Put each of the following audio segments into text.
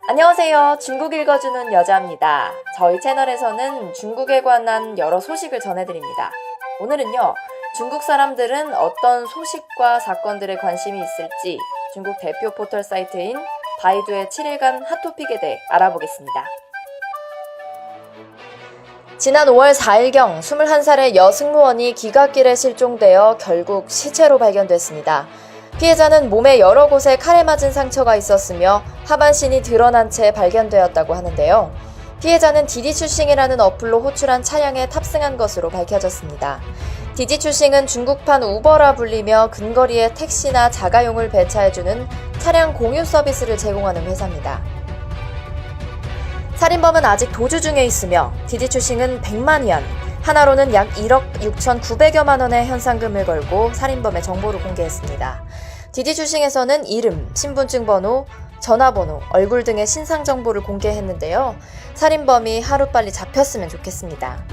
안녕하세요. 중국 읽어주는 여자입니다. 저희 채널에서는 중국에 관한 여러 소식을 전해드립니다. 오늘은요, 중국 사람들은 어떤 소식과 사건들에 관심이 있을지 중국 대표 포털 사이트인 바이두의 7일간 핫토픽에 대해 알아보겠습니다. 지난 5월 4일경 21살의 여승무원이 기갓길에 실종되어 결국 시체로 발견됐습니다. 피해자는 몸에 여러 곳에 칼에 맞은 상처가 있었으며 하반신이 드러난 채 발견되었다고 하는데요. 피해자는 디디추싱이라는 어플로 호출한 차량에 탑승한 것으로 밝혀졌습니다. 디디추싱은 중국판 우버라 불리며 근거리에 택시나 자가용을 배차해주는 차량 공유 서비스를 제공하는 회사입니다. 살인범은 아직 도주 중에 있으며 디디추싱은 100만 위안, 하나로는 약 1억 6,900여만 원의 현상금을 걸고 살인범의 정보를 공개했습니다. 디디추싱에서는 이름, 신분증 번호, 전화번호, 얼굴 등의 신상 정보를 공개했는데요. 살인범이 하루빨리 잡혔으면 좋겠습니다.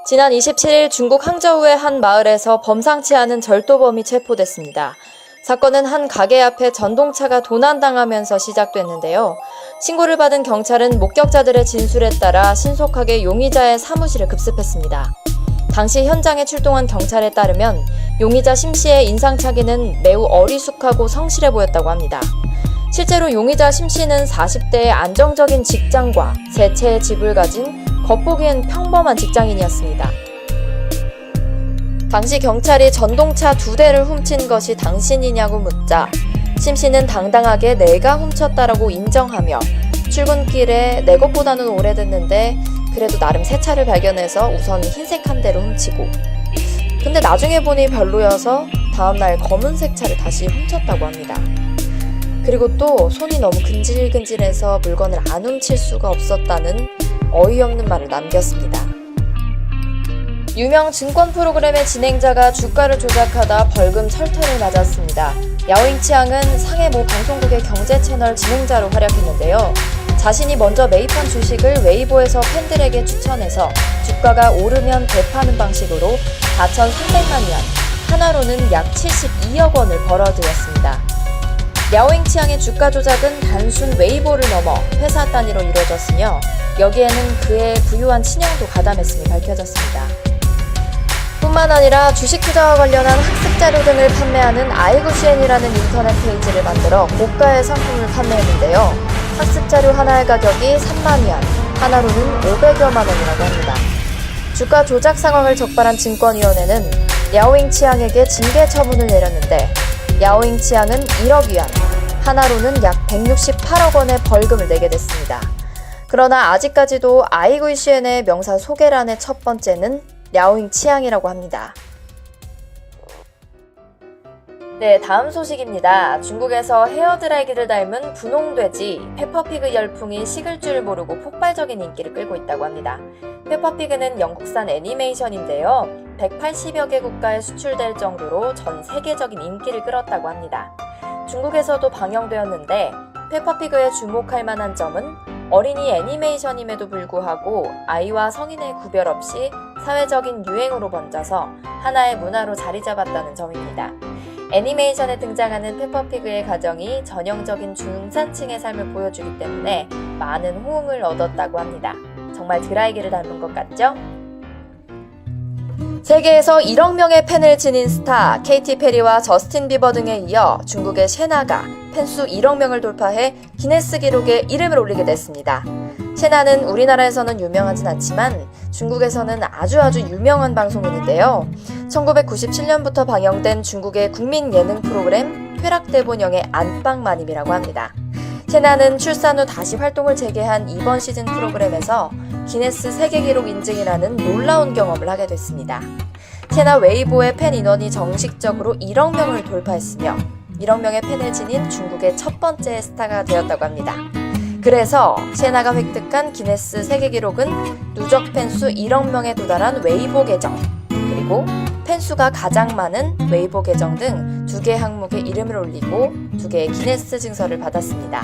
지난 27일 중국 항저우의 한 마을에서 범상치 않은 절도범이 체포됐습니다. 사건은 한 가게 앞에 전동차가 도난당하면서 시작됐는데요. 신고를 받은 경찰은 목격자들의 진술에 따라 신속하게 용의자의 사무실에 급습했습니다. 당시 현장에 출동한 경찰에 따르면 용의자 심 씨의 인상착의는 매우 어리숙하고 성실해 보였다고 합니다. 실제로 용의자 심 씨는 40대의 안정적인 직장과 세 채의 집을 가진 겉보기엔 평범한 직장인이었습니다. 당시 경찰이 전동차 2대를 훔친 것이 당신이냐고 묻자 심 씨는 당당하게 내가 훔쳤다라고 인정하며 출근길에 내 것보다는 오래됐는데 그래도 나름 새 차를 발견해서 우선 흰색 한 대로 훔치고 근데 나중에 보니 별로여서 다음날 검은색 차를 다시 훔쳤다고 합니다. 그리고 또 손이 너무 근질근질해서 물건을 안 훔칠 수가 없었다는 어이없는 말을 남겼습니다. 유명 증권 프로그램의 진행자가 주가를 조작하다 벌금 철퇴를 맞았습니다. 야오잉치앙은 상해 모 방송국의 경제 채널 진행자로 활약했는데요. 자신이 먼저 매입한 주식을 웨이보에서 팬들에게 추천해서 주가가 오르면 되파는 방식으로 4,300만 위안, 하나로는 약 72억 원을 벌어들였습니다. 야오잉치앙의 주가 조작은 단순 웨이보를 넘어 회사 단위로 이루어졌으며 여기에는 그의 부유한 친형도 가담했음이 밝혀졌습니다. 뿐만 아니라 주식 투자와 관련한 학습 자료 등을 판매하는 아이구시엔이라는 인터넷 페이지를 만들어 고가의 상품을 판매했는데요. 학습 자료 하나의 가격이 3만 위안, 하나로는 500여만 원이라고 합니다. 주가 조작 상황을 적발한 증권위원회는 야오잉치앙에게 징계 처분을 내렸는데 야오잉치앙은 1억 위안, 하나로는 약 168억 원의 벌금을 내게 됐습니다. 그러나 아직까지도 아이구시엔의 명사 소개란의 첫 번째는 야오잉치앙이라고 합니다. 네, 다음 소식입니다. 중국에서 헤어드라이기를 닮은 분홍돼지 페퍼피그 열풍이 식을 줄 모르고 폭발적인 인기를 끌고 있다고 합니다. 페퍼피그는 영국산 애니메이션인데요. 180여 개 국가에 수출될 정도로 전 세계적인 인기를 끌었다고 합니다. 중국에서도 방영되었는데 페퍼피그에 주목할 만한 점은 어린이 애니메이션임에도 불구하고 아이와 성인의 구별 없이 사회적인 유행으로 번져서 하나의 문화로 자리 잡았다는 점입니다. 애니메이션에 등장하는 페퍼피그의 가정이 전형적인 중산층의 삶을 보여주기 때문에 많은 호응을 얻었다고 합니다. 정말 드라이기를 닮은 것 같죠? 세계에서 1억 명의 팬을 지닌 스타 케이티 페리와 저스틴 비버 등에 이어 중국의 셰나가 팬수 1억 명을 돌파해 기네스 기록에 이름을 올리게 됐습니다. 셰나는 우리나라에서는 유명하진 않지만 중국에서는 아주 유명한 방송인인데요. 1997년부터 방영된 중국의 국민 예능 프로그램 쾌락대본영의 안방마님이라고 합니다. 셰나는 출산 후 다시 활동을 재개한 이번 시즌 프로그램에서 기네스 세계기록 인증이라는 놀라운 경험을 하게 됐습니다. 셰나 웨이보의 팬 인원이 정식적으로 1억 명을 돌파했으며 1억 명의 팬을 지닌 중국의 첫 번째 스타가 되었다고 합니다. 그래서 셰나가 획득한 기네스 세계기록은 누적 팬수 1억 명에 도달한 웨이보 계정, 그리고 팬수가 가장 많은 웨이보 계정 등 2개 항목에 이름을 올리고 2개의 기네스 증서를 받았습니다.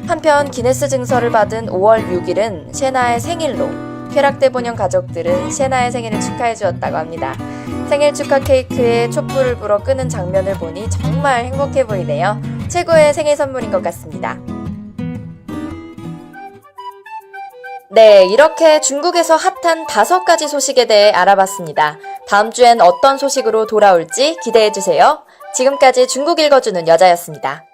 한편 기네스 증서를 받은 5월 6일은 셰나의 생일로 쾌락대본영 가족들은 셰나의 생일을 축하해 주었다고 합니다. 생일 축하 케이크에 촛불을 불어 끄는 장면을 보니 정말 행복해 보이네요. 최고의 생일 선물인 것 같습니다. 네, 이렇게 중국에서 핫한 5가지 소식에 대해 알아봤습니다. 다음 주엔 어떤 소식으로 돌아올지 기대해주세요. 지금까지 중국 읽어주는 여자였습니다.